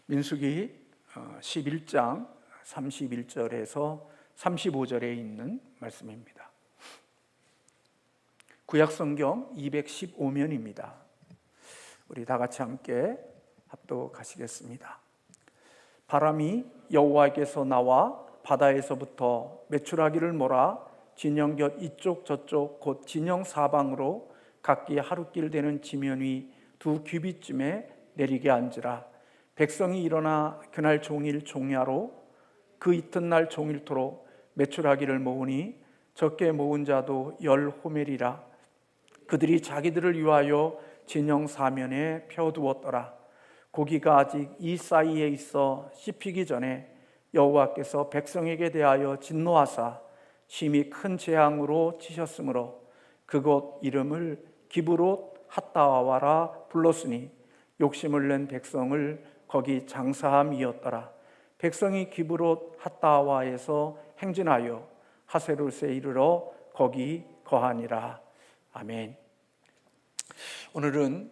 민수기 11장 31절에서 35절에 있는 말씀입니다. 구약성경 215면입니다. 우리 다 같이 함께 합독하시겠습니다. 바람이 여호와께서 나와 바다에서부터 메추라기를 몰아 진영 곁 이쪽 저쪽 곧 진영 사방으로 각기 하루길 되는 지면 위 2규빗쯤에 내리게 한지라. 백성이 일어나 그날 종일 종야로 그 이튿날 종일토록 메추라기를 모으니 적게 모은 자도 10호멜이라. 그들이 자기들을 위하여 진영 사면에 펴두었더라. 고기가 아직 이 사이에 있어 씹히기 전에 여호와께서 백성에게 대하여 진노하사 심히 큰 재앙으로 치셨으므로 그곳 이름을 기브롯 핫다와라 불렀으니 욕심을 낸 백성을 거기 장사함이었더라. 백성이 기브롯 핫다와에서 행진하여 하세롯에 이르러 거기 거하니라. 아멘. 오늘은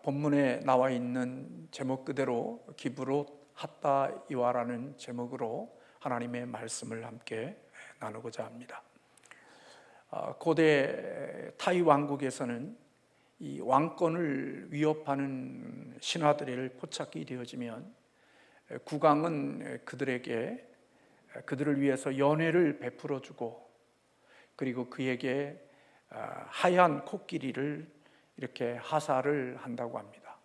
본문에 나와 있는 제목 그대로 기브롯 핫다이와라는 제목으로 하나님의 말씀을 함께 나누고자 합니다. 고대 타이 왕국에서는 이 왕권을 위협하는 신하들을 포착이 되어지면 국왕은 그들을 위해서 연회를 베풀어 주고, 그리고 그에게 하얀 코끼리를 이렇게 하사를 한다고 합니다.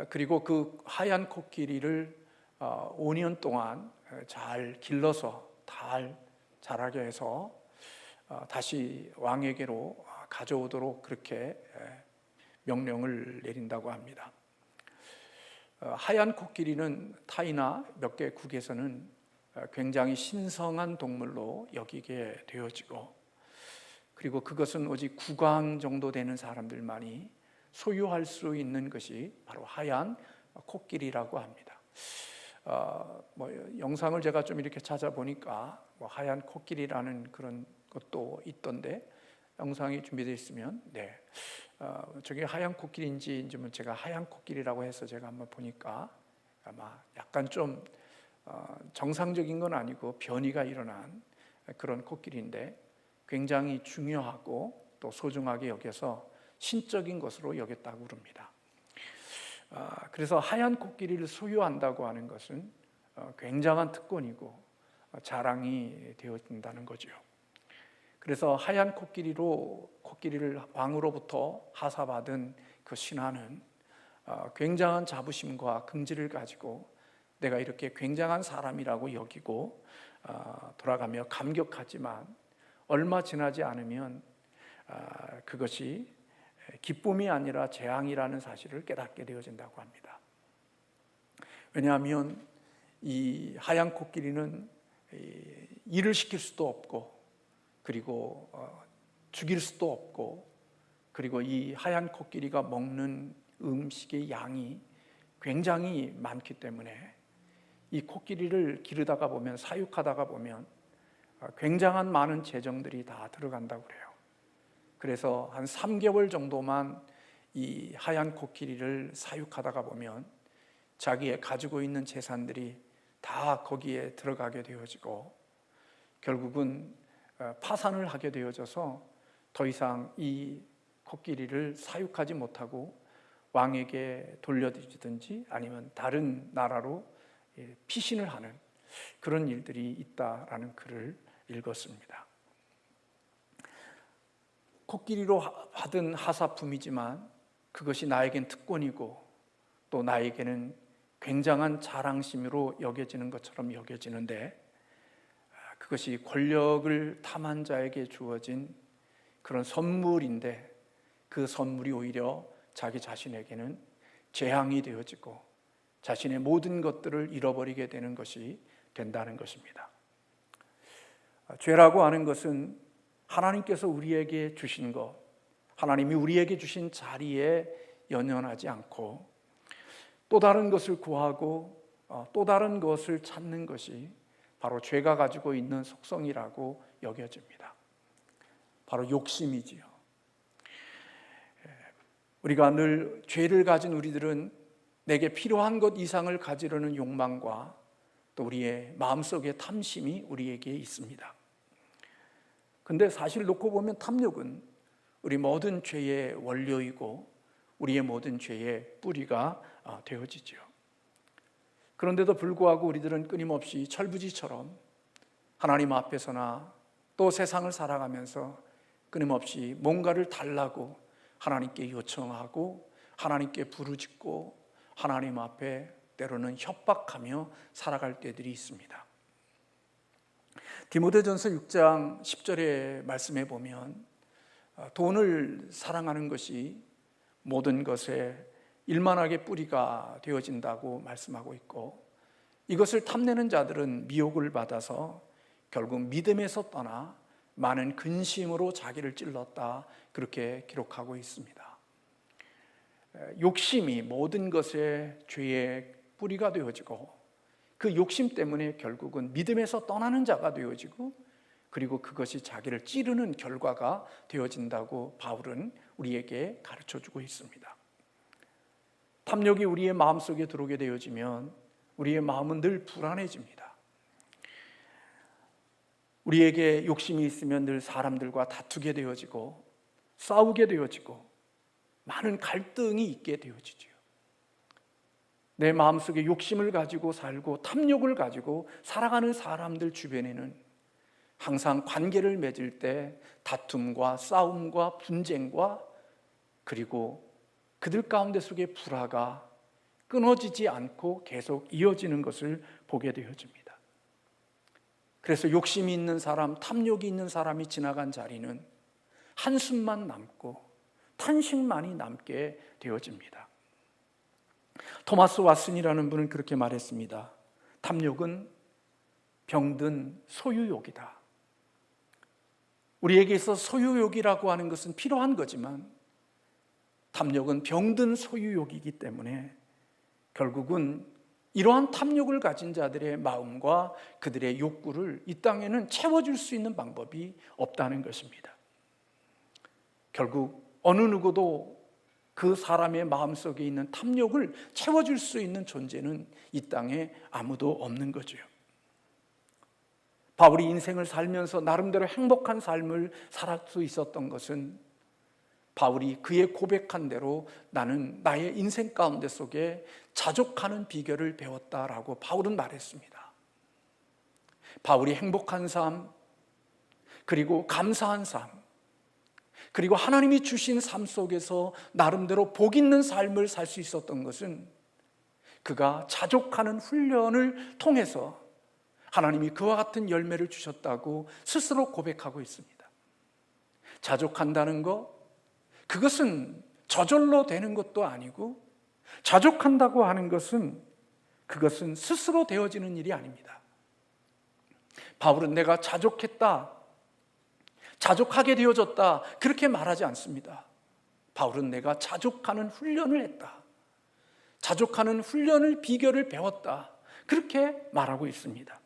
그리고 그 하얀 코끼리를 5년 동안 잘 길러서 잘 자라게 해서 다시 왕에게로 가져오도록 그렇게 명령을 내린다고 합니다. 하얀 코끼리는 타이나 몇 개 국에서는 굉장히 신성한 동물로 여기게 되어지고, 그리고 그것은 오직 국왕 정도 되는 사람들만이 소유할 수 있는 것이 바로 하얀 코끼리라고 합니다. 영상을 제가 좀 이렇게 찾아보니까 하얀 코끼리라는 그런 것도 있던데, 영상이 준비되어 있으면 저게 하얀 코끼리인지 제가 하얀 코끼리라고 해서 제가 한번 보니까 아마 약간 좀 정상적인 건 아니고 변이가 일어난 그런 코끼리인데, 굉장히 중요하고 또 소중하게 여겨서 신적인 것으로 여겼다고 그럽니다. 그래서 하얀 코끼리를 소유한다고 하는 것은 굉장한 특권이고 자랑이 되어진다는 거죠. 그래서 하얀 코끼리를 왕으로부터 하사받은 그 신하는 굉장한 자부심과 긍지를 가지고 내가 이렇게 굉장한 사람이라고 여기고 돌아가며 감격하지만, 얼마 지나지 않으면 그것이 기쁨이 아니라 재앙이라는 사실을 깨닫게 되어진다고 합니다. 왜냐하면 이 하얀 코끼리는 일을 시킬 수도 없고, 그리고 죽일 수도 없고, 그리고 이 하얀 코끼리가 먹는 음식의 양이 굉장히 많기 때문에 이 코끼리를 기르다가 보면, 사육하다가 보면 굉장한 많은 재정들이 다 들어간다고 그래요. 그래서 한 3개월 정도만 이 하얀 코끼리를 사육하다가 보면 자기의 가지고 있는 재산들이 다 거기에 들어가게 되어지고, 결국은 파산을 하게 되어져서 더 이상 이 코끼리를 사육하지 못하고 왕에게 돌려드리든지 아니면 다른 나라로 피신을 하는 그런 일들이 있다라는 글을 읽었습니다. 코끼리로 받은 하사품이지만 그것이 나에겐 특권이고 또 나에게는 굉장한 자랑심으로 여겨지는 것처럼 여겨지는데, 그것이 권력을 탐한 자에게 주어진 그런 선물인데, 그 선물이 오히려 자기 자신에게는 재앙이 되어지고 자신의 모든 것들을 잃어버리게 되는 것이 된다는 것입니다. 죄라고 하는 것은 하나님께서 우리에게 주신 것, 하나님이 우리에게 주신 자리에 연연하지 않고 또 다른 것을 구하고 또 다른 것을 찾는 것이 바로 죄가 가지고 있는 속성이라고 여겨집니다. 바로 욕심이지요. 우리가 늘 죄를 가진 우리들은 내게 필요한 것 이상을 가지려는 욕망과 또 우리의 마음속의 탐심이 우리에게 있습니다. 근데 사실 놓고 보면 탐욕은 우리 모든 죄의 원료이고 우리의 모든 죄의 뿌리가 되어지죠. 그런데도 불구하고 우리들은 끊임없이 철부지처럼 하나님 앞에서나 또 세상을 살아가면서 끊임없이 뭔가를 달라고 하나님께 요청하고 하나님께 부르짖고 하나님 앞에 때로는 협박하며 살아갈 때들이 있습니다. 디모데전서 6장 10절의 말씀에 보면 돈을 사랑하는 것이 모든 것에 일만하게 뿌리가 되어진다고 말씀하고 있고, 이것을 탐내는 자들은 미혹을 받아서 결국 믿음에서 떠나 많은 근심으로 자기를 찔렀다, 그렇게 기록하고 있습니다. 욕심이 모든 것의 죄의 뿌리가 되어지고 그 욕심 때문에 결국은 믿음에서 떠나는 자가 되어지고 그리고 그것이 자기를 찌르는 결과가 되어진다고 바울은 우리에게 가르쳐주고 있습니다. 탐욕이 우리의 마음속에 들어오게 되어지면 우리의 마음은 늘 불안해집니다. 우리에게 욕심이 있으면 늘 사람들과 다투게 되어지고 싸우게 되어지고 많은 갈등이 있게 되어지죠. 내 마음속에 욕심을 가지고 살고 탐욕을 가지고 살아가는 사람들 주변에는 항상 관계를 맺을 때 다툼과 싸움과 분쟁과 그리고 그들 가운데 속에 불화가 끊어지지 않고 계속 이어지는 것을 보게 되어집니다. 그래서 욕심이 있는 사람, 탐욕이 있는 사람이 지나간 자리는 한숨만 남고 탄식만이 남게 되어집니다. 토마스 왓슨이라는 분은 그렇게 말했습니다. 탐욕은 병든 소유욕이다. 우리에게 있어 소유욕이라고 하는 것은 필요한 거지만 탐욕은 병든 소유욕이기 때문에 결국은 이러한 탐욕을 가진 자들의 마음과 그들의 욕구를 이 땅에는 채워줄 수 있는 방법이 없다는 것입니다. 결국 어느 누구도 그 사람의 마음속에 있는 탐욕을 채워줄 수 있는 존재는 이 땅에 아무도 없는 거죠. 바울이 인생을 살면서 나름대로 행복한 삶을 살 수 있었던 것은 바울이 그의 고백한 대로 나는 나의 인생 가운데 속에 자족하는 비결을 배웠다라고 바울은 말했습니다. 바울이 행복한 삶, 그리고 감사한 삶, 그리고 하나님이 주신 삶 속에서 나름대로 복 있는 삶을 살 수 있었던 것은 그가 자족하는 훈련을 통해서 하나님이 그와 같은 열매를 주셨다고 스스로 고백하고 있습니다. 자족한다는 것, 그것은 저절로 되는 것도 아니고 자족한다고 하는 것은 그것은 스스로 되어지는 일이 아닙니다. 바울은 내가 자족했다, 자족하게 되어졌다 그렇게 말하지 않습니다. 바울은 내가 자족하는 훈련을 했다, 자족하는 훈련을 비결을 배웠다 그렇게 말하고 있습니다.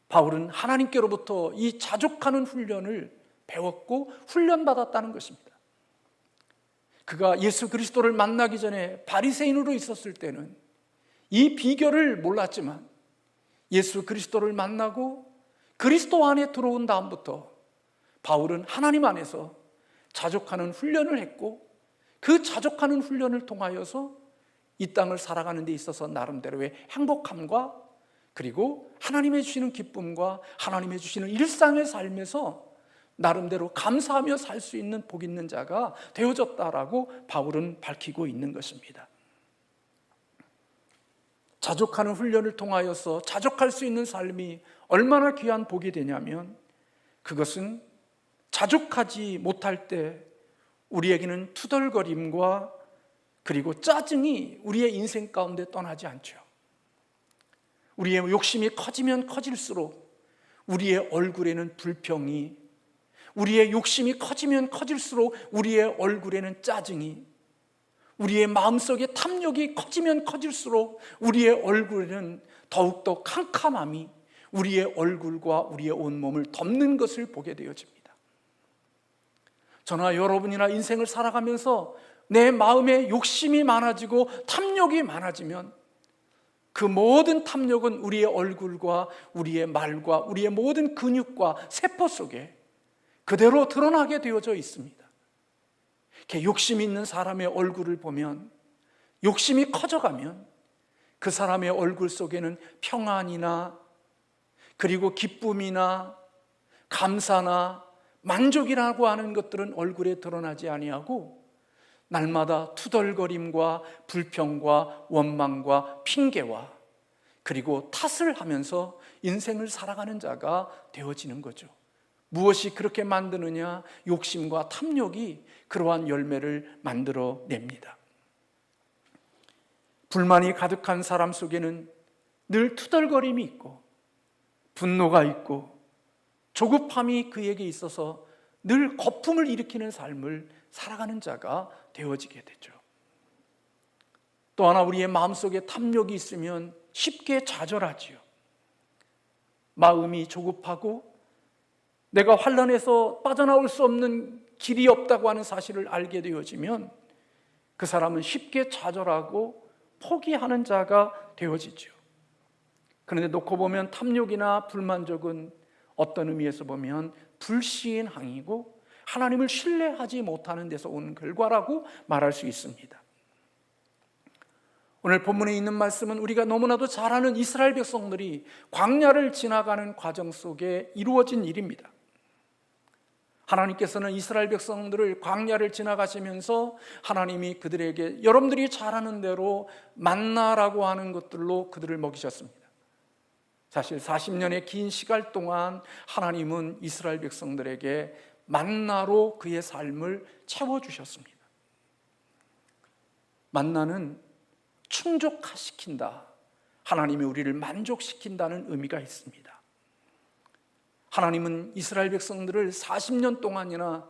바울은 하나님께로부터 이 자족하는 훈련을 배웠고 훈련받았다는 것입니다. 그가 예수 그리스도를 만나기 전에 바리새인으로 있었을 때는 이 비결을 몰랐지만 예수 그리스도를 만나고 그리스도 안에 들어온 다음부터 바울은 하나님 안에서 자족하는 훈련을 했고 그 자족하는 훈련을 통하여서 이 땅을 살아가는 데 있어서 나름대로의 행복함과 그리고 하나님의 주시는 기쁨과 하나님의 주시는 일상의 삶에서 나름대로 감사하며 살 수 있는 복 있는 자가 되어졌다라고 바울은 밝히고 있는 것입니다. 자족하는 훈련을 통하여서 자족할 수 있는 삶이 얼마나 귀한 복이 되냐면 그것은 자족하지 못할 때 우리에게는 투덜거림과 그리고 짜증이 우리의 인생 가운데 떠나지 않죠. 우리의 욕심이 커지면 커질수록 우리의 얼굴에는 불평이, 우리의 욕심이 커지면 커질수록 우리의 얼굴에는 짜증이, 우리의 마음속에 탐욕이 커지면 커질수록 우리의 얼굴에는 더욱더 캄캄함이 우리의 얼굴과 우리의 온몸을 덮는 것을 보게 되어집니다. 저나 여러분이나 인생을 살아가면서 내 마음에 욕심이 많아지고 탐욕이 많아지면 그 모든 탐욕은 우리의 얼굴과 우리의 말과 우리의 모든 근육과 세포 속에 그대로 드러나게 되어져 있습니다. 이렇게 욕심이 있는 사람의 얼굴을 보면, 욕심이 커져가면 그 사람의 얼굴 속에는 평안이나 그리고 기쁨이나 감사나 만족이라고 하는 것들은 얼굴에 드러나지 아니하고 날마다 투덜거림과 불평과 원망과 핑계와 그리고 탓을 하면서 인생을 살아가는 자가 되어지는 거죠. 무엇이 그렇게 만드느냐? 욕심과 탐욕이 그러한 열매를 만들어냅니다. 불만이 가득한 사람 속에는 늘 투덜거림이 있고 분노가 있고 조급함이 그에게 있어서 늘 거품을 일으키는 삶을 살아가는 자가 되어지게 되죠. 또 하나, 우리의 마음속에 탐욕이 있으면 쉽게 좌절하지요. 마음이 조급하고 내가 환난에서 빠져나올 수 없는 길이 없다고 하는 사실을 알게 되어지면 그 사람은 쉽게 좌절하고 포기하는 자가 되어지죠. 그런데 놓고 보면 탐욕이나 불만족은 어떤 의미에서 보면 불신앙이고 하나님을 신뢰하지 못하는 데서 온 결과라고 말할 수 있습니다. 오늘 본문에 있는 말씀은 우리가 너무나도 잘 아는 이스라엘 백성들이 광야를 지나가는 과정 속에 이루어진 일입니다. 하나님께서는 이스라엘 백성들을 광야를 지나가시면서 하나님이 그들에게 여러분들이 잘 아는 대로 만나라고 하는 것들로 그들을 먹이셨습니다. 사실 40년의 긴 시간 동안 하나님은 이스라엘 백성들에게 만나로 그의 삶을 채워주셨습니다. 만나는 충족시킨다, 하나님이 우리를 만족시킨다는 의미가 있습니다. 하나님은 이스라엘 백성들을 40년 동안이나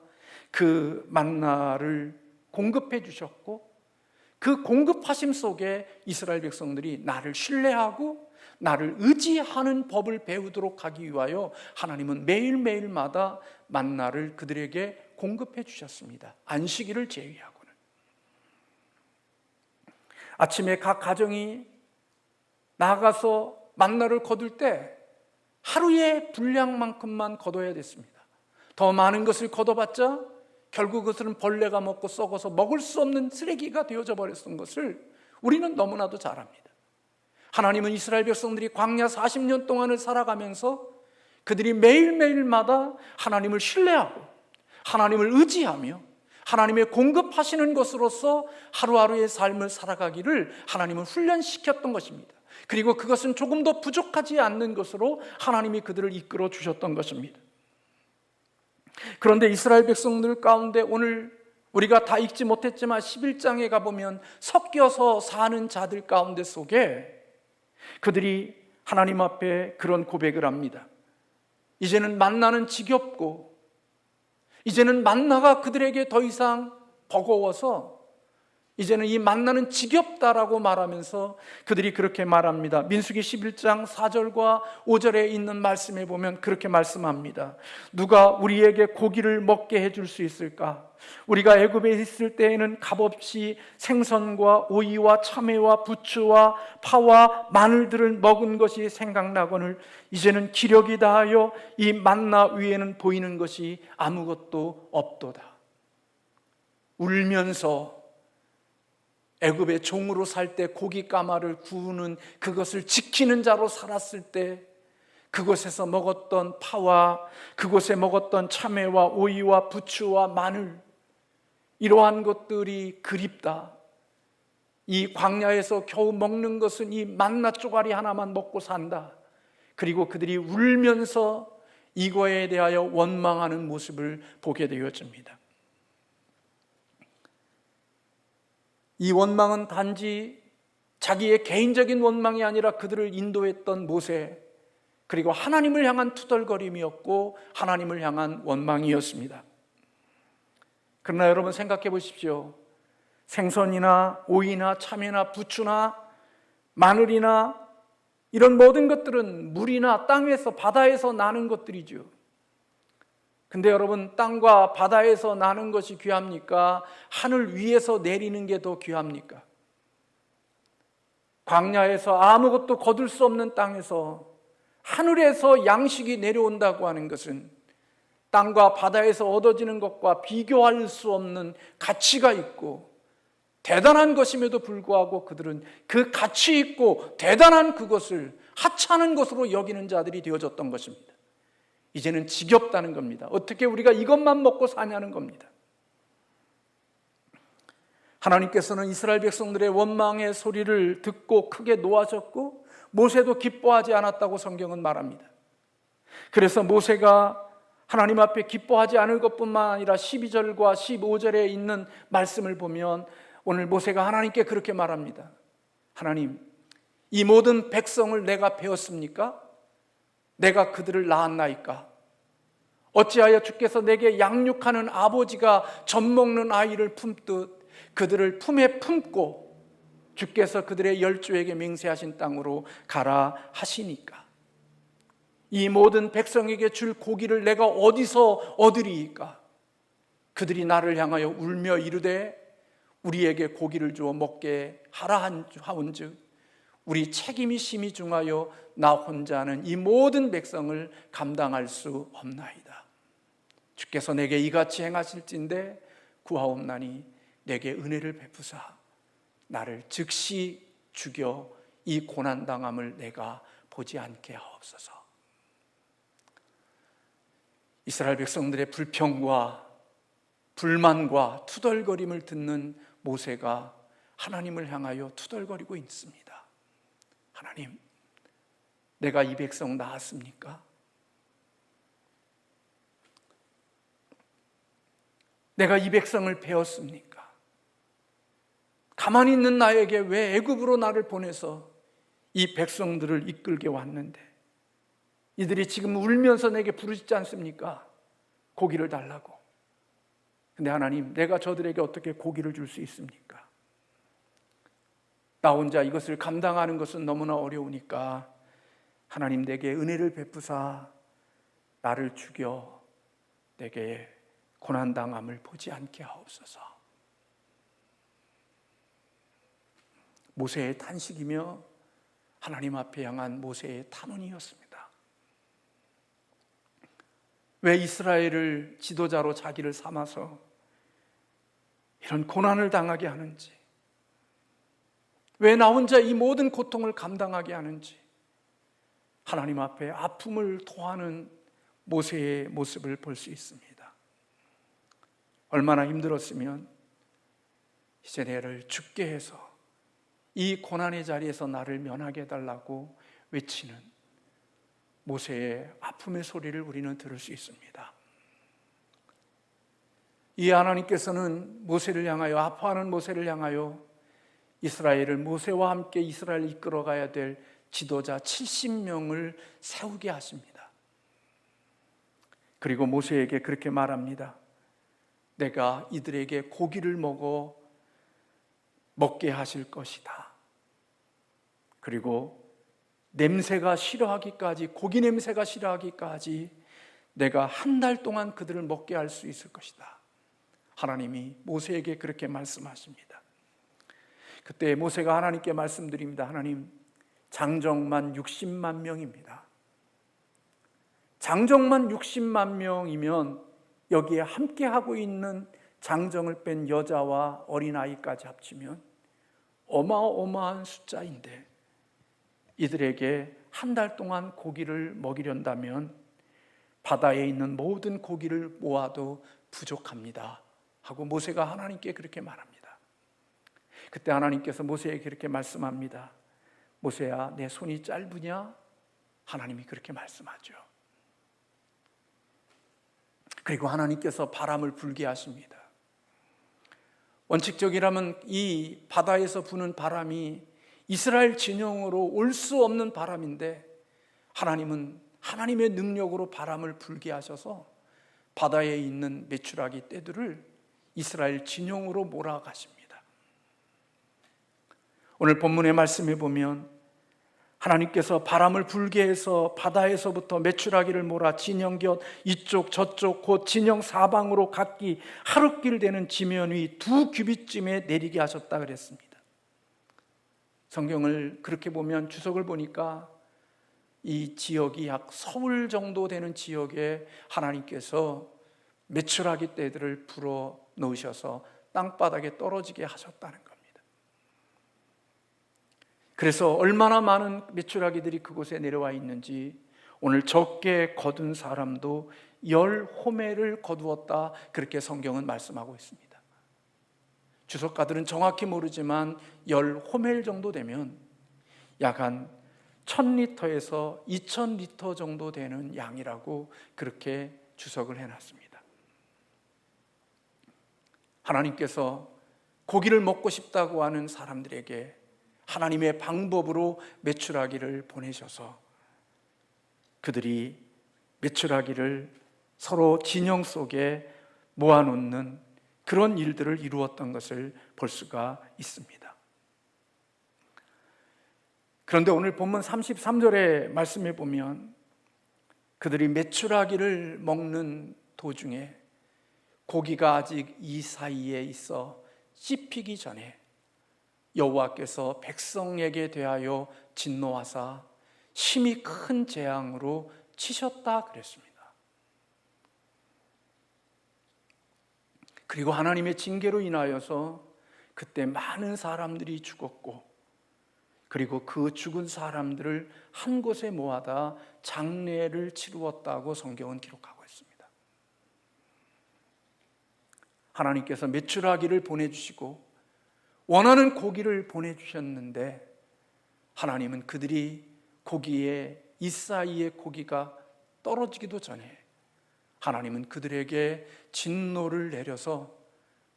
그 만나를 공급해 주셨고 그 공급하심 속에 이스라엘 백성들이 나를 신뢰하고 나를 의지하는 법을 배우도록 하기 위하여 하나님은 매일매일마다 만나를 그들에게 공급해 주셨습니다. 안식일을 제외하고는. 아침에 각 가정이 나가서 만나를 거둘 때 하루의 분량만큼만 거둬야 됐습니다. 더 많은 것을 거둬봤자 결국 그것은 벌레가 먹고 썩어서 먹을 수 없는 쓰레기가 되어져 버렸던 것을 우리는 너무나도 잘 압니다. 하나님은 이스라엘 백성들이 광야 40년 동안을 살아가면서 그들이 매일매일마다 하나님을 신뢰하고 하나님을 의지하며 하나님의 공급하시는 것으로서 하루하루의 삶을 살아가기를 하나님은 훈련시켰던 것입니다. 그리고 그것은 조금 더 부족하지 않는 것으로 하나님이 그들을 이끌어 주셨던 것입니다. 그런데 이스라엘 백성들 가운데 오늘 우리가 다 읽지 못했지만 11장에 가보면 섞여서 사는 자들 가운데 속에 그들이 하나님 앞에 그런 고백을 합니다. 이제는 만나는 지겹고 이제는 만나가 그들에게 더 이상 버거워서 이제는 이 만나는 지겹다라고 말하면서 그들이 그렇게 말합니다. 민수기 11장 4절과 5절에 있는 말씀에 보면 그렇게 말씀합니다. 누가 우리에게 고기를 먹게 해줄 수 있을까? 우리가 애굽에 있을 때에는 값없이 생선과 오이와 참외와 부추와 파와 마늘들을 먹은 것이 생각나거늘 이제는 기력이 다하여 이 만나 위에는 보이는 것이 아무것도 없도다. 울면서 애굽의 종으로 살 때 고기 까마를 구우는 그것을 지키는 자로 살았을 때 그곳에서 먹었던 파와 그곳에 먹었던 참외와 오이와 부추와 마늘, 이러한 것들이 그립다. 이 광야에서 겨우 먹는 것은 이 만나 쪼가리 하나만 먹고 산다. 그리고 그들이 울면서 이거에 대하여 원망하는 모습을 보게 되어집니다. 이 원망은 단지 자기의 개인적인 원망이 아니라 그들을 인도했던 모세, 그리고 하나님을 향한 투덜거림이었고 하나님을 향한 원망이었습니다. 그러나 여러분 생각해 보십시오. 생선이나 오이나 참외나 부추나 마늘이나 이런 모든 것들은 물이나 땅에서 바다에서 나는 것들이죠. 근데 여러분, 땅과 바다에서 나는 것이 귀합니까? 하늘 위에서 내리는 게 더 귀합니까? 광야에서 아무것도 거둘 수 없는 땅에서 하늘에서 양식이 내려온다고 하는 것은 땅과 바다에서 얻어지는 것과 비교할 수 없는 가치가 있고 대단한 것임에도 불구하고 그들은 그 가치 있고 대단한 그것을 하찮은 것으로 여기는 자들이 되어졌던 것입니다. 이제는 지겹다는 겁니다. 어떻게 우리가 이것만 먹고 사냐는 겁니다. 하나님께서는 이스라엘 백성들의 원망의 소리를 듣고 크게 노하셨고 모세도 기뻐하지 않았다고 성경은 말합니다. 그래서 모세가 하나님 앞에 기뻐하지 않을 것뿐만 아니라 12절과 15절에 있는 말씀을 보면 오늘 모세가 하나님께 그렇게 말합니다. 하나님, 이 모든 백성을 내가 배웠습니까? 내가 그들을 낳았나이까? 어찌하여 주께서 내게 양육하는 아버지가 젖먹는 아이를 품듯 그들을 품에 품고 주께서 그들의 열조에게 맹세하신 땅으로 가라 하시니까? 이 모든 백성에게 줄 고기를 내가 어디서 얻으리이까? 그들이 나를 향하여 울며 이르되 우리에게 고기를 주어 먹게 하라 하온즉 우리 책임이 심히 중하여 나 혼자는 이 모든 백성을 감당할 수 없나이다. 주께서 내게 이같이 행하실진대 구하옵나니 내게 은혜를 베푸사 나를 즉시 죽여 이 고난당함을 내가 보지 않게 하옵소서. 이스라엘 백성들의 불평과 불만과 투덜거림을 듣는 모세가 하나님을 향하여 투덜거리고 있습니다. 하나님, 내가 이 백성 낳았습니까? 내가 이 백성을 배웠습니까? 가만히 있는 나에게 왜 애굽으로 나를 보내서 이 백성들을 이끌게 왔는데 이들이 지금 울면서 내게 부르짖지 않습니까? 고기를 달라고. 근데 하나님, 내가 저들에게 어떻게 고기를 줄 수 있습니까? 나 혼자 이것을 감당하는 것은 너무나 어려우니까 하나님 내게 은혜를 베푸사 나를 죽여 내게 고난당함을 보지 않게 하옵소서. 모세의 탄식이며 하나님 앞에 향한 모세의 탄원이었습니다. 왜 이스라엘을 지도자로 자기를 삼아서 이런 고난을 당하게 하는지, 왜 나 혼자 이 모든 고통을 감당하게 하는지 하나님 앞에 아픔을 토하는 모세의 모습을 볼 수 있습니다. 얼마나 힘들었으면 이제 내를 죽게 해서 이 고난의 자리에서 나를 면하게 해달라고 외치는 모세의 아픔의 소리를 우리는 들을 수 있습니다. 이 하나님께서는 모세를 향하여, 아파하는 모세를 향하여 이스라엘을 모세와 함께 이스라엘을 이끌어가야 될 지도자 70명을 세우게 하십니다. 그리고 모세에게 그렇게 말합니다. 내가 이들에게 고기를 먹게 하실 것이다. 그리고 냄새가 싫어하기까지, 고기 냄새가 싫어하기까지 내가 한 달 동안 그들을 먹게 할 수 있을 것이다. 하나님이 모세에게 그렇게 말씀하십니다. 그때 모세가 하나님께 말씀드립니다. 하나님, 장정만 60만 명입니다. 장정만 60만 명이면 여기에 함께하고 있는 장정을 뺀 여자와 어린아이까지 합치면 어마어마한 숫자인데 이들에게 한 달 동안 고기를 먹이련다면 바다에 있는 모든 고기를 모아도 부족합니다 하고 모세가 하나님께 그렇게 말합니다. 그때 하나님께서 모세에게 그렇게 말씀합니다. 모세야, 내 손이 짧으냐? 하나님이 그렇게 말씀하죠. 그리고 하나님께서 바람을 불게 하십니다. 원칙적이라면 이 바다에서 부는 바람이 이스라엘 진영으로 올 수 없는 바람인데 하나님은 하나님의 능력으로 바람을 불게 하셔서 바다에 있는 메추라기 떼들을 이스라엘 진영으로 몰아가십니다. 오늘 본문의 말씀에 보면 하나님께서 바람을 불게 해서 바다에서부터 메추라기를 몰아 진영 곁 이쪽 저쪽 곧 진영 사방으로 각기 하루길 되는 지면 위 2규빗쯤에 내리게 하셨다 그랬습니다. 성경을 그렇게 보면 주석을 보니까 이 지역이 약 서울 정도 되는 지역에 하나님께서 메추라기 떼들을 불어 넣으셔서 땅바닥에 떨어지게 하셨다는 겁니다. 그래서 얼마나 많은 메추라기들이 그곳에 내려와 있는지 오늘 적게 거둔 사람도 10호멜을 거두었다, 그렇게 성경은 말씀하고 있습니다. 주석가들은 정확히 모르지만 10호멜 정도 되면 약 한 1000리터에서 2000리터 정도 되는 양이라고 그렇게 주석을 해놨습니다. 하나님께서 고기를 먹고 싶다고 하는 사람들에게 하나님의 방법으로 메추라기를 보내셔서 그들이 메추라기를 서로 진영 속에 모아놓는 그런 일들을 이루었던 것을 볼 수가 있습니다. 그런데 오늘 본문 33절의 말씀에 보면 그들이 메추라기를 먹는 도중에 고기가 아직 이 사이에 있어 씹히기 전에 여호와께서 백성에게 대하여 진노하사 심히 큰 재앙으로 치셨다 그랬습니다. 그리고 하나님의 징계로 인하여서 그때 많은 사람들이 죽었고, 그리고 그 죽은 사람들을 한 곳에 모아다 장례를 치루었다고 성경은 기록하고 있습니다. 하나님께서 메추라기를 보내주시고 원하는 고기를 보내주셨는데 하나님은 그들이 고기에 이 사이에 고기가 떨어지기도 전에 하나님은 그들에게 진노를 내려서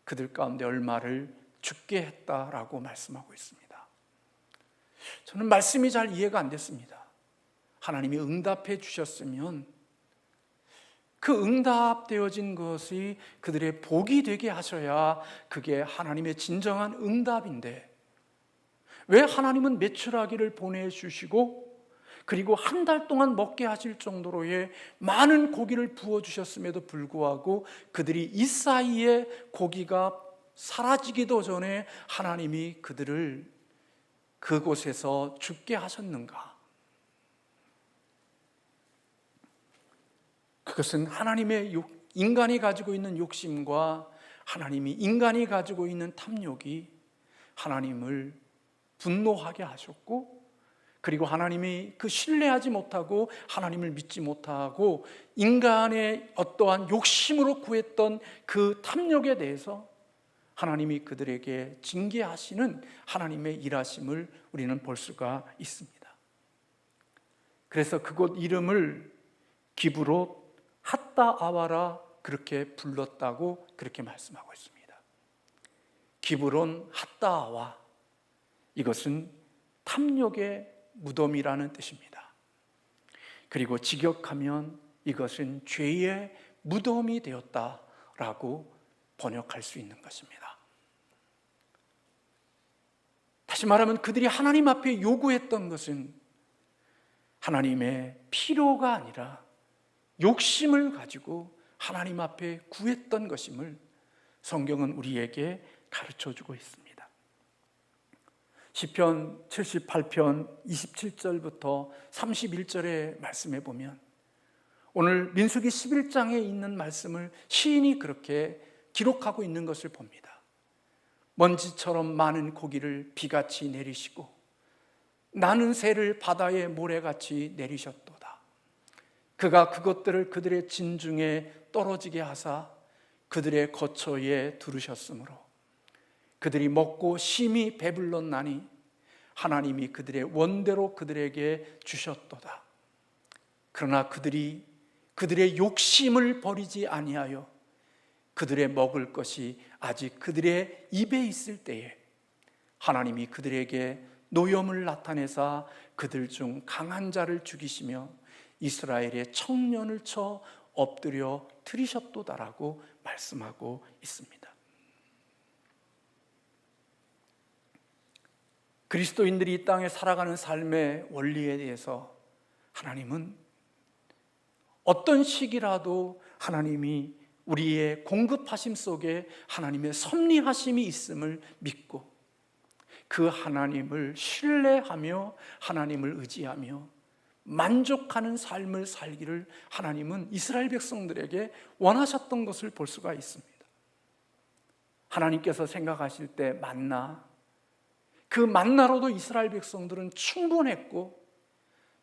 그들 가운데 얼마를 죽게 했다라고 말씀하고 있습니다. 저는 말씀이 잘 이해가 안 됐습니다. 하나님이 응답해 주셨으면 그 응답되어진 것이 그들의 복이 되게 하셔야 그게 하나님의 진정한 응답인데, 왜 하나님은 메추라기를 보내주시고 그리고 한 달 동안 먹게 하실 정도로의 많은 고기를 부어주셨음에도 불구하고 그들이 이 사이에 고기가 사라지기도 전에 하나님이 그들을 그곳에서 죽게 하셨는가? 그것은 하나님의 인간이 가지고 있는 욕심과 하나님이 인간이 가지고 있는 탐욕이 하나님을 분노하게 하셨고, 그리고 하나님이 그 신뢰하지 못하고 하나님을 믿지 못하고 인간의 어떠한 욕심으로 구했던 그 탐욕에 대해서 하나님이 그들에게 징계하시는 하나님의 일하심을 우리는 볼 수가 있습니다. 그래서 그곳 이름을 기브롯 핫다아와라 그렇게 불렀다고 그렇게 말씀하고 있습니다. 기브론 핫다아와, 이것은 탐욕의 무덤이라는 뜻입니다. 그리고 직역하면 이것은 죄의 무덤이 되었다라고 번역할 수 있는 것입니다. 다시 말하면 그들이 하나님 앞에 요구했던 것은 하나님의 필요가 아니라 욕심을 가지고 하나님 앞에 구했던 것임을 성경은 우리에게 가르쳐주고 있습니다. 시편 78편 27절부터 31절의 말씀에 보면 오늘 민수기 11장에 있는 말씀을 시인이 그렇게 기록하고 있는 것을 봅니다. 먼지처럼 많은 고기를 비같이 내리시고 나는 새를 바다의 모래같이 내리셨도다. 그가 그것들을 그들의 진중에 떨어지게 하사 그들의 거처에 두르셨으므로 그들이 먹고 심히 배불렀나니 하나님이 그들의 원대로 그들에게 주셨도다. 그러나 그들이 그들의 욕심을 버리지 아니하여 그들의 먹을 것이 아직 그들의 입에 있을 때에 하나님이 그들에게 노염을 나타내사 그들 중 강한 자를 죽이시며 이스라엘의 청년을 쳐 엎드려 들이셨도다라고 말씀하고 있습니다. 그리스도인들이 이 땅에 살아가는 삶의 원리에 대해서 하나님은 어떤 시기라도 하나님이 우리의 공급하심 속에 하나님의 섭리하심이 있음을 믿고 그 하나님을 신뢰하며 하나님을 의지하며 만족하는 삶을 살기를 하나님은 이스라엘 백성들에게 원하셨던 것을 볼 수가 있습니다. 하나님께서 생각하실 때 만나, 그 만나로도 이스라엘 백성들은 충분했고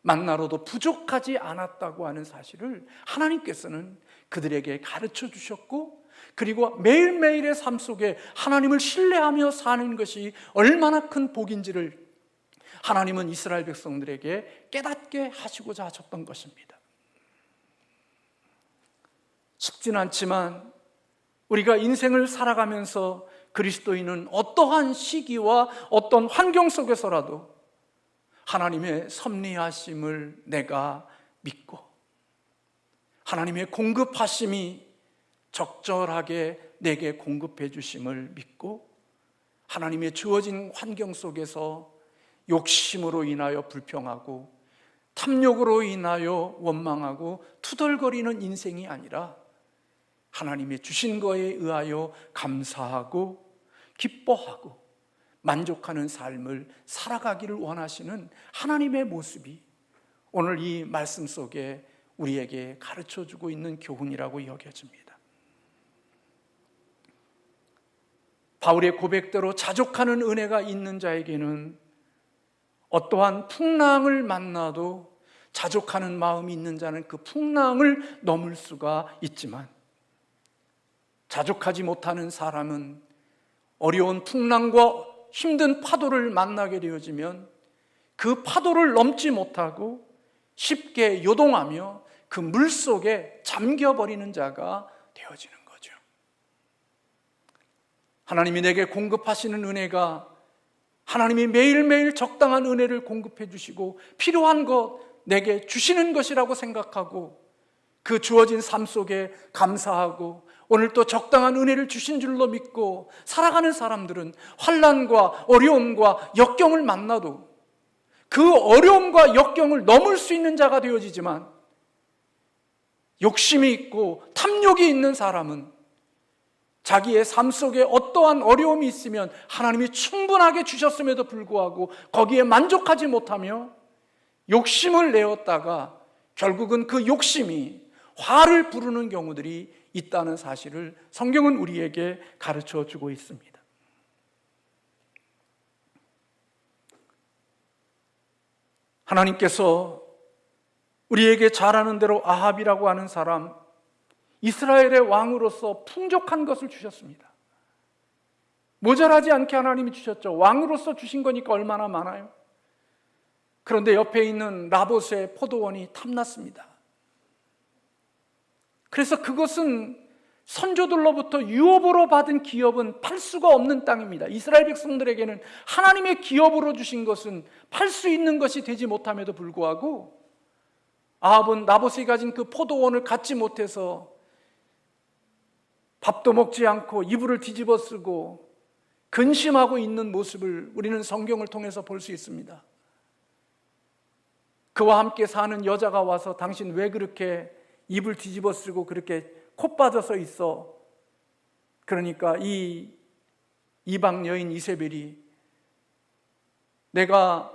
만나로도 부족하지 않았다고 하는 사실을 하나님께서는 그들에게 가르쳐 주셨고, 그리고 매일매일의 삶 속에 하나님을 신뢰하며 사는 것이 얼마나 큰 복인지를 하나님은 이스라엘 백성들에게 깨닫게 하시고자 하셨던 것입니다. 쉽진 않지만 우리가 인생을 살아가면서 그리스도인은 어떠한 시기와 어떤 환경 속에서라도 하나님의 섭리하심을 내가 믿고 하나님의 공급하심이 적절하게 내게 공급해 주심을 믿고 하나님의 주어진 환경 속에서 욕심으로 인하여 불평하고 탐욕으로 인하여 원망하고 투덜거리는 인생이 아니라 하나님의 주신 거에 의하여 감사하고 기뻐하고 만족하는 삶을 살아가기를 원하시는 하나님의 모습이 오늘 이 말씀 속에 우리에게 가르쳐주고 있는 교훈이라고 여겨집니다. 바울의 고백대로 자족하는 은혜가 있는 자에게는 어떠한 풍랑을 만나도 자족하는 마음이 있는 자는 그 풍랑을 넘을 수가 있지만 자족하지 못하는 사람은 어려운 풍랑과 힘든 파도를 만나게 되어지면 그 파도를 넘지 못하고 쉽게 요동하며 그 물속에 잠겨버리는 자가 되어지는 거죠. 하나님이 내게 공급하시는 은혜가 하나님이 매일매일 적당한 은혜를 공급해 주시고 필요한 것 내게 주시는 것이라고 생각하고 그 주어진 삶 속에 감사하고 오늘 또 적당한 은혜를 주신 줄로 믿고 살아가는 사람들은 환난과 어려움과 역경을 만나도 그 어려움과 역경을 넘을 수 있는 자가 되어지지만 욕심이 있고 탐욕이 있는 사람은 자기의 삶 속에 어떠한 어려움이 있으면 하나님이 충분하게 주셨음에도 불구하고 거기에 만족하지 못하며 욕심을 내었다가 결국은 그 욕심이 화를 부르는 경우들이 있다는 사실을 성경은 우리에게 가르쳐 주고 있습니다. 하나님께서 우리에게 잘 아는 대로 아합이라고 하는 사람, 이스라엘의 왕으로서 풍족한 것을 주셨습니다. 모자라지 않게 하나님이 주셨죠. 왕으로서 주신 거니까 얼마나 많아요. 그런데 옆에 있는 나봇의 포도원이 탐났습니다. 그래서 그것은 선조들로부터 유업으로 받은 기업은 팔 수가 없는 땅입니다. 이스라엘 백성들에게는 하나님의 기업으로 주신 것은 팔 수 있는 것이 되지 못함에도 불구하고 아합은 나봇이 가진 그 포도원을 갖지 못해서 밥도 먹지 않고 이불을 뒤집어 쓰고 근심하고 있는 모습을 우리는 성경을 통해서 볼 수 있습니다. 그와 함께 사는 여자가 와서 당신 왜 그렇게 이불 뒤집어 쓰고 그렇게 코 빠져서 있어? 그러니까 이 이방 여인 이세벨이 내가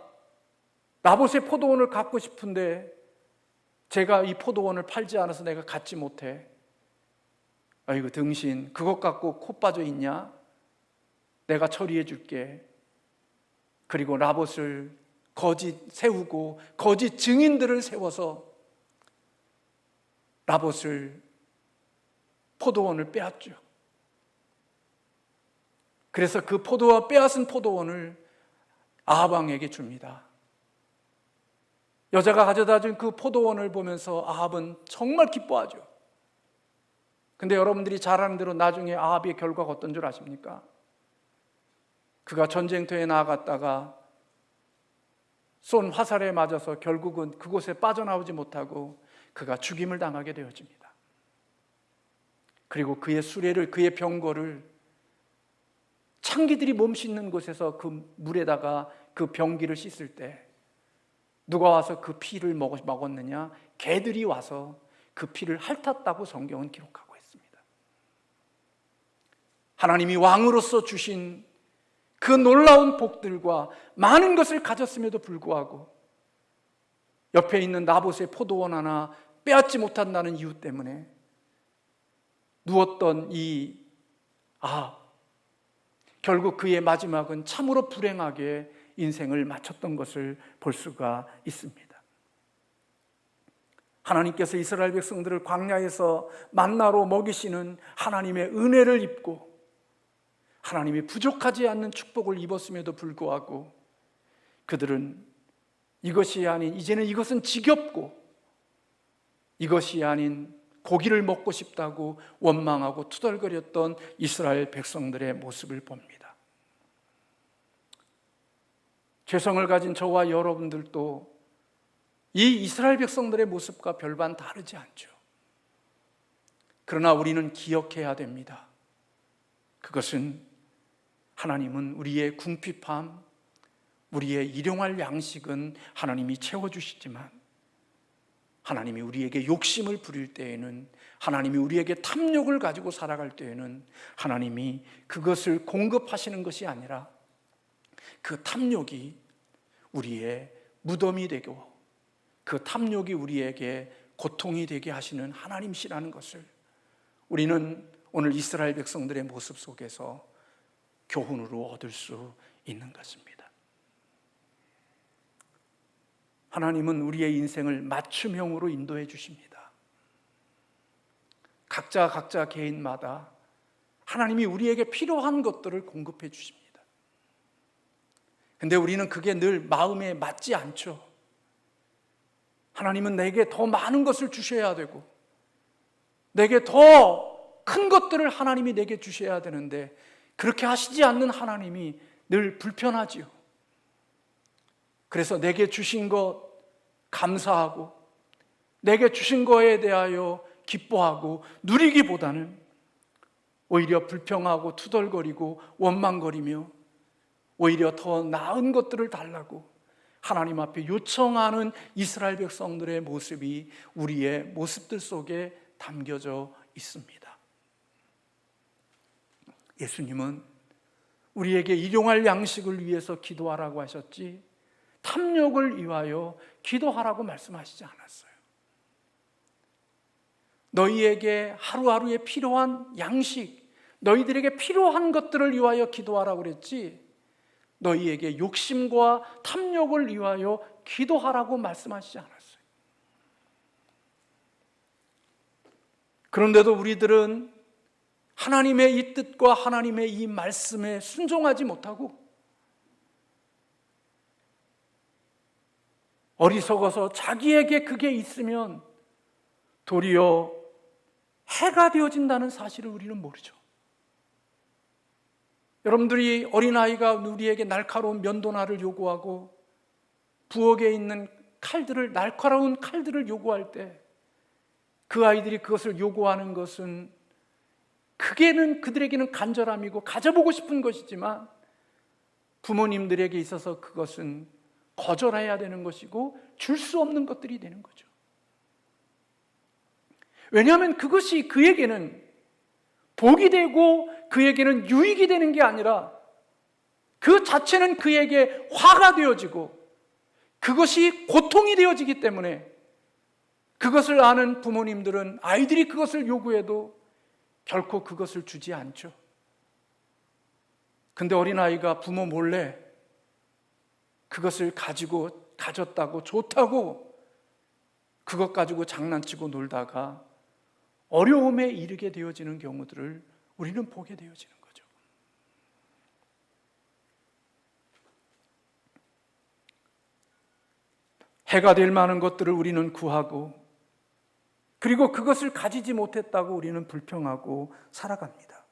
나봇의 포도원을 갖고 싶은데 제가 이 포도원을 팔지 않아서 내가 갖지 못해. 아이고 등신 그것 갖고 코 빠져 있냐? 내가 처리해 줄게. 그리고 나봇을 거짓 세우고 거짓 증인들을 세워서 나봇을 포도원을 빼앗죠. 그래서 그 포도와 빼앗은 포도원을 아합 왕에게 줍니다. 여자가 가져다 준 그 포도원을 보면서 아합은 정말 기뻐하죠. 근데 여러분들이 잘 아는 대로 나중에 아합의 결과가 어떤 줄 아십니까? 그가 전쟁터에 나아갔다가 쏜 화살에 맞아서 결국은 그곳에 빠져나오지 못하고 그가 죽임을 당하게 되어집니다. 그리고 그의 수레를, 그의 병거를 창기들이 몸 씻는 곳에서 그 물에다가 그 병기를 씻을 때 누가 와서 그 피를 먹었느냐? 개들이 와서 그 피를 핥았다고 성경은 기록하고 있습니다. 하나님이 왕으로서 주신 그 놀라운 복들과 많은 것을 가졌음에도 불구하고 옆에 있는 나봇의 포도원 하나 빼앗지 못한다는 이유 때문에 누웠던 결국 그의 마지막은 참으로 불행하게 인생을 마쳤던 것을 볼 수가 있습니다. 하나님께서 이스라엘 백성들을 광야에서 만나로 먹이시는 하나님의 은혜를 입고 하나님이 부족하지 않는 축복을 입었음에도 불구하고 그들은 이것이 아닌, 이제는 이것은 지겹고 이것이 아닌 고기를 먹고 싶다고 원망하고 투덜거렸던 이스라엘 백성들의 모습을 봅니다. 죄성을 가진 저와 여러분들도 이 이스라엘 백성들의 모습과 별반 다르지 않죠. 그러나 우리는 기억해야 됩니다. 그것은 하나님은 우리의 궁핍함, 우리의 일용할 양식은 하나님이 채워주시지만 하나님이 우리에게 욕심을 부릴 때에는, 하나님이 우리에게 탐욕을 가지고 살아갈 때에는 하나님이 그것을 공급하시는 것이 아니라 그 탐욕이 우리의 무덤이 되고 그 탐욕이 우리에게 고통이 되게 하시는 하나님이시라는 것을 우리는 오늘 이스라엘 백성들의 모습 속에서 교훈으로 얻을 수 있는 것입니다. 하나님은 우리의 인생을 맞춤형으로 인도해 주십니다. 각자 개인마다 하나님이 우리에게 필요한 것들을 공급해 주십니다. 근데 우리는 그게 늘 마음에 맞지 않죠. 하나님은 내게 더 많은 것을 주셔야 되고 내게 더 큰 것들을 하나님이 내게 주셔야 되는데 그렇게 하시지 않는 하나님이 늘 불편하지요. 그래서 내게 주신 것 감사하고 내게 주신 것에 대하여 기뻐하고 누리기보다는 오히려 불평하고 투덜거리고 원망거리며 오히려 더 나은 것들을 달라고 하나님 앞에 요청하는 이스라엘 백성들의 모습이 우리의 모습들 속에 담겨져 있습니다. 예수님은 우리에게 일용할 양식을 위해서 기도하라고 하셨지 탐욕을 위하여 기도하라고 말씀하시지 않았어요. 너희에게 하루하루에 필요한 양식, 너희들에게 필요한 것들을 위하여 기도하라고 그랬지 너희에게 욕심과 탐욕을 위하여 기도하라고 말씀하시지 않았어요. 그런데도 우리들은 하나님의 이 뜻과 하나님의 이 말씀에 순종하지 못하고 어리석어서 자기에게 그게 있으면 도리어 해가 되어진다는 사실을 우리는 모르죠. 여러분들이 어린아이가 우리에게 날카로운 면도날을 요구하고 부엌에 있는 날카로운 칼들을 요구할 때 그 아이들이 그것을 요구하는 것은 그들에게는 간절함이고 가져보고 싶은 것이지만 부모님들에게 있어서 그것은 거절해야 되는 것이고 줄 수 없는 것들이 되는 거죠. 왜냐하면 그것이 그에게는 복이 되고 그에게는 유익이 되는 게 아니라 그 자체는 그에게 화가 되어지고 그것이 고통이 되어지기 때문에 그것을 아는 부모님들은 아이들이 그것을 요구해도 결코 그것을 주지 않죠. 근데 어린아이가 부모 몰래 그것을 가졌다고 좋다고 그것 가지고 장난치고 놀다가 어려움에 이르게 되어지는 경우들을 우리는 보게 되어지는 거죠. 해가 될 만한 것들을 우리는 구하고 그리고 그것을 가지지 못했다고 우리는 불평하고 살아갑니다.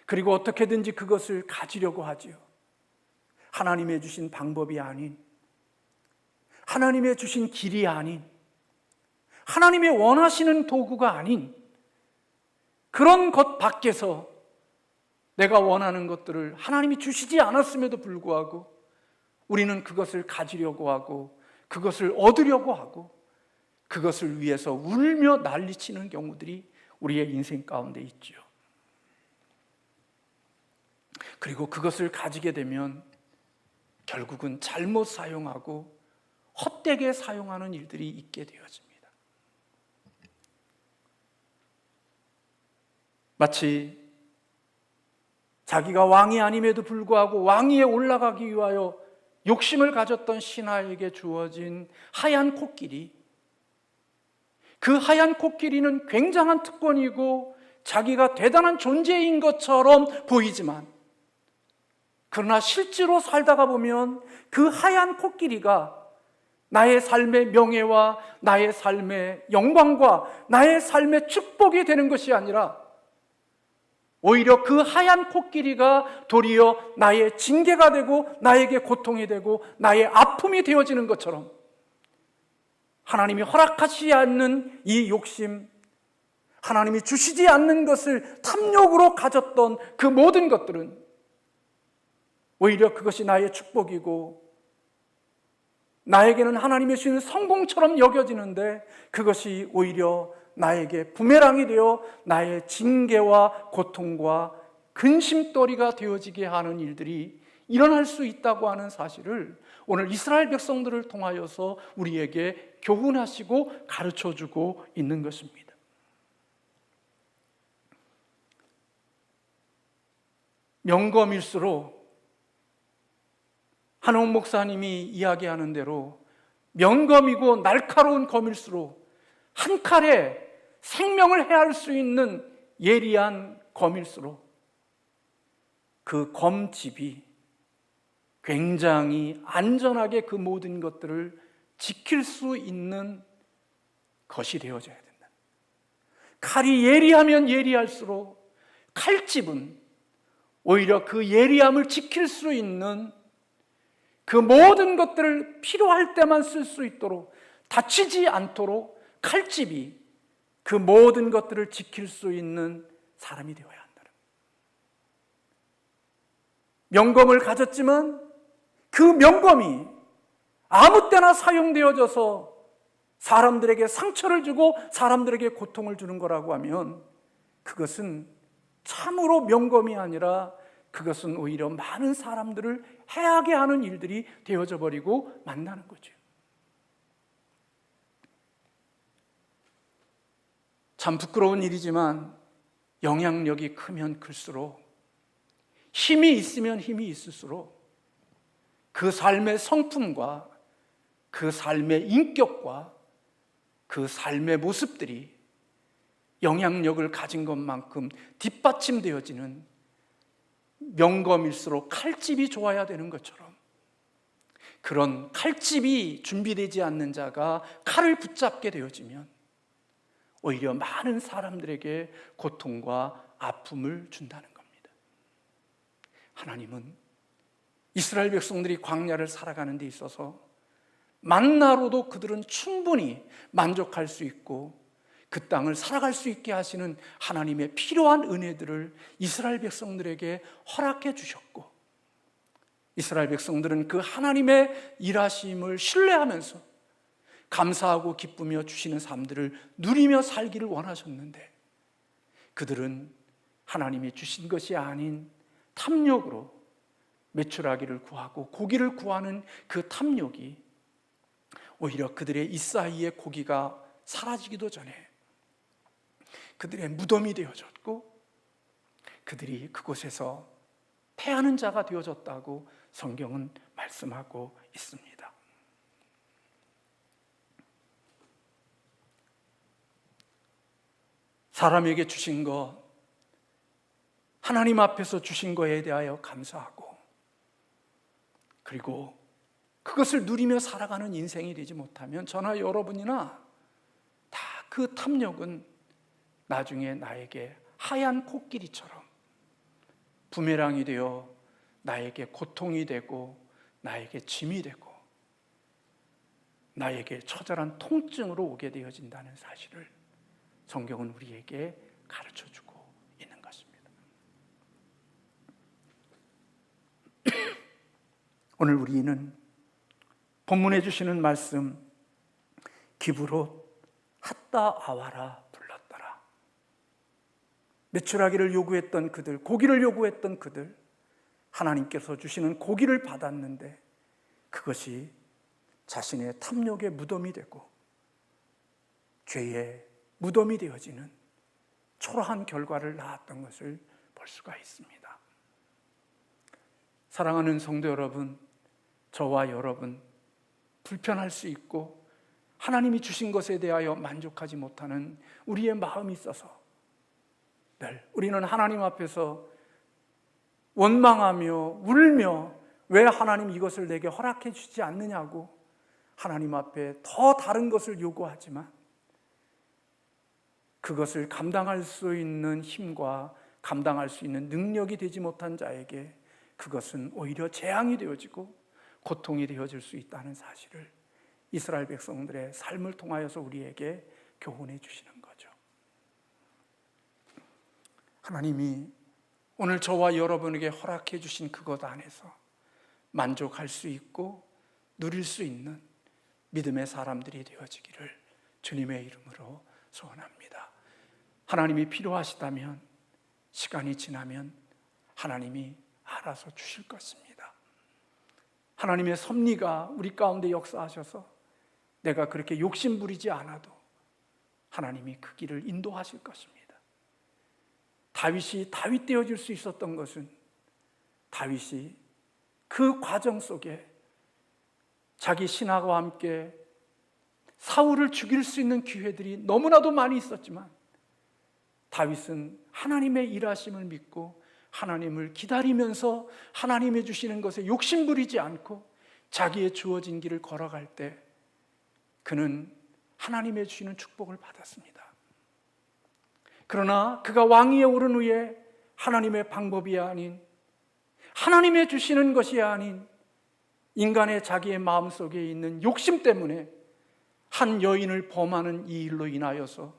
그리고 어떻게든지 그것을 가지려고 하지요. 하나님의 주신 방법이 아닌, 하나님의 주신 길이 아닌, 하나님의 원하시는 도구가 아닌 그런 것 밖에서 내가 원하는 것들을 하나님이 주시지 않았음에도 불구하고 우리는 그것을 가지려고 하고 그것을 얻으려고 하고 그것을 위해서 울며 난리치는 경우들이 우리의 인생 가운데 있죠. 그리고 그것을 가지게 되면 결국은 잘못 사용하고 헛되게 사용하는 일들이 있게 되어집니다. 마치 자기가 왕이 아님에도 불구하고 왕위에 올라가기 위하여 욕심을 가졌던 신하에게 주어진 하얀 코끼리, 그 하얀 코끼리는 굉장한 특권이고 자기가 대단한 존재인 것처럼 보이지만 그러나 실제로 살다가 보면 그 하얀 코끼리가 나의 삶의 명예와 나의 삶의 영광과 나의 삶의 축복이 되는 것이 아니라 오히려 그 하얀 코끼리가 도리어 나의 징계가 되고 나에게 고통이 되고 나의 아픔이 되어지는 것처럼 하나님이 허락하시지 않는 이 욕심, 하나님이 주시지 않는 것을 탐욕으로 가졌던 그 모든 것들은 오히려 그것이 나의 축복이고 나에게는 하나님이 주시는 성공처럼 여겨지는데 그것이 오히려 나에게 부메랑이 되어 나의 징계와 고통과 근심거리가 되어지게 하는 일들이 일어날 수 있다고 하는 사실을 오늘 이스라엘 백성들을 통하여서 우리에게 교훈하시고 가르쳐주고 있는 것입니다. 명검일수록 한옥 목사님이 이야기하는 대로 명검이고 날카로운 검일수록 한 칼에 생명을 해할 수 있는 예리한 검일수록 그 검집이 굉장히 안전하게 그 모든 것들을 지킬 수 있는 것이 되어져야 된다. 칼이 예리하면 예리할수록 칼집은 오히려 그 예리함을 지킬 수 있는 그 모든 것들을 필요할 때만 쓸 수 있도록 다치지 않도록 칼집이 그 모든 것들을 지킬 수 있는 사람이 되어야 한다. 명검을 가졌지만 그 명검이 아무 때나 사용되어져서 사람들에게 상처를 주고 사람들에게 고통을 주는 거라고 하면 그것은 참으로 명검이 아니라 그것은 오히려 많은 사람들을 해하게 하는 일들이 되어져 버리고 만나는 거죠. 참 부끄러운 일이지만 영향력이 크면 클수록 힘이 있으면 힘이 있을수록 그 삶의 성품과 그 삶의 인격과 그 삶의 모습들이 영향력을 가진 것만큼 뒷받침되어지는 명검일수록 칼집이 좋아야 되는 것처럼 그런 칼집이 준비되지 않는 자가 칼을 붙잡게 되어지면 오히려 많은 사람들에게 고통과 아픔을 준다는 겁니다. 하나님은 이스라엘 백성들이 광야를 살아가는 데 있어서 만나로도 그들은 충분히 만족할 수 있고 그 땅을 살아갈 수 있게 하시는 하나님의 필요한 은혜들을 이스라엘 백성들에게 허락해 주셨고 이스라엘 백성들은 그 하나님의 일하심을 신뢰하면서 감사하고 기쁘며 주시는 삶들을 누리며 살기를 원하셨는데 그들은 하나님이 주신 것이 아닌 탐욕으로 메추라기를 구하고 고기를 구하는 그 탐욕이 오히려 그들의 이 사이에 고기가 사라지기도 전에 그들의 무덤이 되어졌고 그들이 그곳에서 패하는 자가 되어졌다고 성경은 말씀하고 있습니다. 사람에게 주신 것, 하나님 앞에서 주신 것에 대하여 감사하고 그리고 그것을 누리며 살아가는 인생이 되지 못하면 저나 여러분이나 다 그 탐욕은 나중에 나에게 하얀 코끼리처럼 부메랑이 되어 나에게 고통이 되고 나에게 짐이 되고 나에게 처절한 통증으로 오게 되어진다는 사실을 성경은 우리에게 가르쳐주고 있는 것입니다. 오늘 우리는 본문에 주시는 말씀 기브롯 핫다 아와라 불렀더라. 매출하기를 요구했던 그들, 고기를 요구했던 그들, 하나님께서 주시는 고기를 받았는데 그것이 자신의 탐욕의 무덤이 되고 죄의 무덤이 되어지는 초라한 결과를 낳았던 것을 볼 수가 있습니다. 사랑하는 성도 여러분, 저와 여러분, 불편할 수 있고 하나님이 주신 것에 대하여 만족하지 못하는 우리의 마음이 있어서 늘 우리는 하나님 앞에서 원망하며 울며 왜 하나님 이것을 내게 허락해 주지 않느냐고 하나님 앞에 더 다른 것을 요구하지만 그것을 감당할 수 있는 힘과 감당할 수 있는 능력이 되지 못한 자에게 그것은 오히려 재앙이 되어지고 고통이 되어질 수 있다는 사실을 이스라엘 백성들의 삶을 통하여서 우리에게 교훈해 주시는 거죠. 하나님이 오늘 저와 여러분에게 허락해 주신 그것 안에서 만족할 수 있고 누릴 수 있는 믿음의 사람들이 되어지기를 주님의 이름으로 소원합니다. 하나님이 필요하시다면 시간이 지나면 하나님이 알아서 주실 것입니다. 하나님의 섭리가 우리 가운데 역사하셔서 내가 그렇게 욕심 부리지 않아도 하나님이 그 길을 인도하실 것입니다. 다윗이 다윗 되어질 수 있었던 것은 다윗이 그 과정 속에 자기 신하와 함께 사울을 죽일 수 있는 기회들이 너무나도 많이 있었지만 다윗은 하나님의 일하심을 믿고 하나님을 기다리면서 하나님이 주시는 것에 욕심 부리지 않고 자기의 주어진 길을 걸어갈 때 그는 하나님의 주시는 축복을 받았습니다. 그러나 그가 왕위에 오른 후에 하나님의 방법이 아닌 하나님의 주시는 것이 아닌 인간의 자기의 마음속에 있는 욕심 때문에 한 여인을 범하는 이 일로 인하여서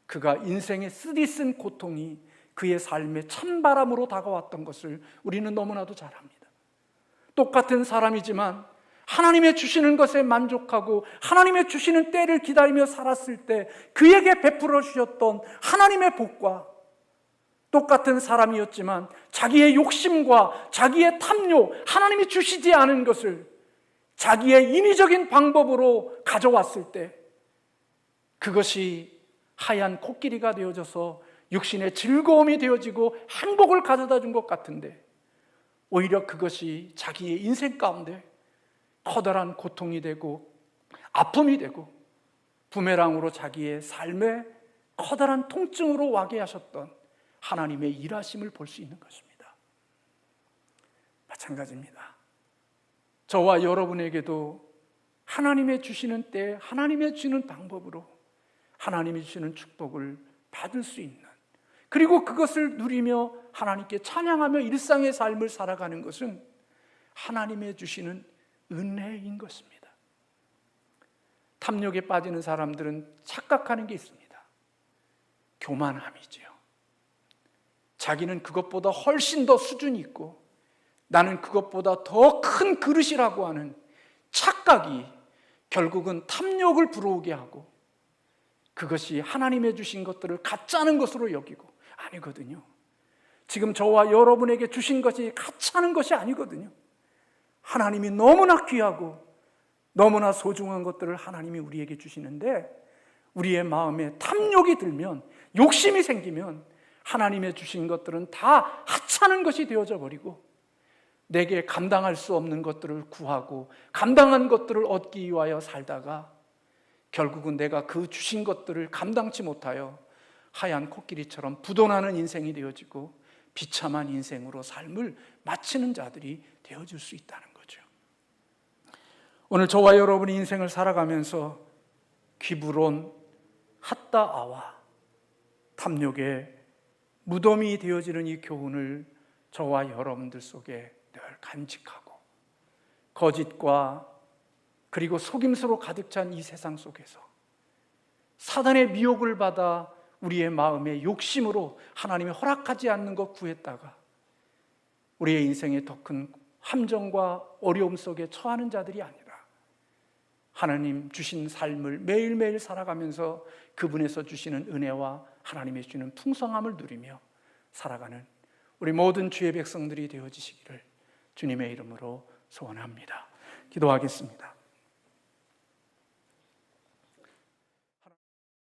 그가 인생의 쓰디쓴 고통이 그의 삶에 찬바람으로 다가왔던 것을 우리는 너무나도 잘 압니다. 똑같은 사람이지만 하나님의 주시는 것에 만족하고 하나님의 주시는 때를 기다리며 살았을 때 그에게 베풀어 주셨던 하나님의 복과 똑같은 사람이었지만 자기의 욕심과 자기의 탐욕, 하나님이 주시지 않은 것을 자기의 인위적인 방법으로 가져왔을 때 그것이 하얀 코끼리가 되어져서 육신의 즐거움이 되어지고 행복을 가져다 준 것 같은데 오히려 그것이 자기의 인생 가운데 커다란 고통이 되고 아픔이 되고 부메랑으로 자기의 삶에 커다란 통증으로 와게 하셨던 하나님의 일하심을 볼 수 있는 것입니다. 마찬가지입니다. 저와 여러분에게도 하나님의 주시는 때 하나님의 주시는 방법으로 하나님이 주시는 축복을 받을 수 있는 그리고 그것을 누리며 하나님께 찬양하며 일상의 삶을 살아가는 것은 하나님의 주시는 은혜인 것입니다. 탐욕에 빠지는 사람들은 착각하는 게 있습니다. 교만함이지요. 자기는 그것보다 훨씬 더 수준이 있고 나는 그것보다 더 큰 그릇이라고 하는 착각이 결국은 탐욕을 불어오게 하고 그것이 하나님의 주신 것들을 가짜는 것으로 여기고 아니거든요. 지금 저와 여러분에게 주신 것이 가짜는 것이 아니거든요. 하나님이 너무나 귀하고 너무나 소중한 것들을 하나님이 우리에게 주시는데 우리의 마음에 탐욕이 들면 욕심이 생기면 하나님의 주신 것들은 다 하찮은 것이 되어져 버리고 내게 감당할 수 없는 것들을 구하고 감당한 것들을 얻기 위하여 살다가 결국은 내가 그 주신 것들을 감당치 못하여 하얀 코끼리처럼 부도나는 인생이 되어지고 비참한 인생으로 삶을 마치는 자들이 되어질 수 있다는 거죠. 오늘 저와 여러분이 인생을 살아가면서 기브론, 핫다아와 탐욕의 무덤이 되어지는 이 교훈을 저와 여러분들 속에 늘 간직하고 거짓과 그리고 속임수로 가득 찬 이 세상 속에서 사단의 미혹을 받아 우리의 마음의 욕심으로 하나님이 허락하지 않는 것 구했다가 우리의 인생에 더 큰 함정과 어려움 속에 처하는 자들이 아니라 하나님 주신 삶을 매일매일 살아가면서 그분에서 주시는 은혜와 하나님의 주시는 풍성함을 누리며 살아가는 우리 모든 주의 백성들이 되어지시기를 주님의 이름으로 소원합니다. 기도하겠습니다.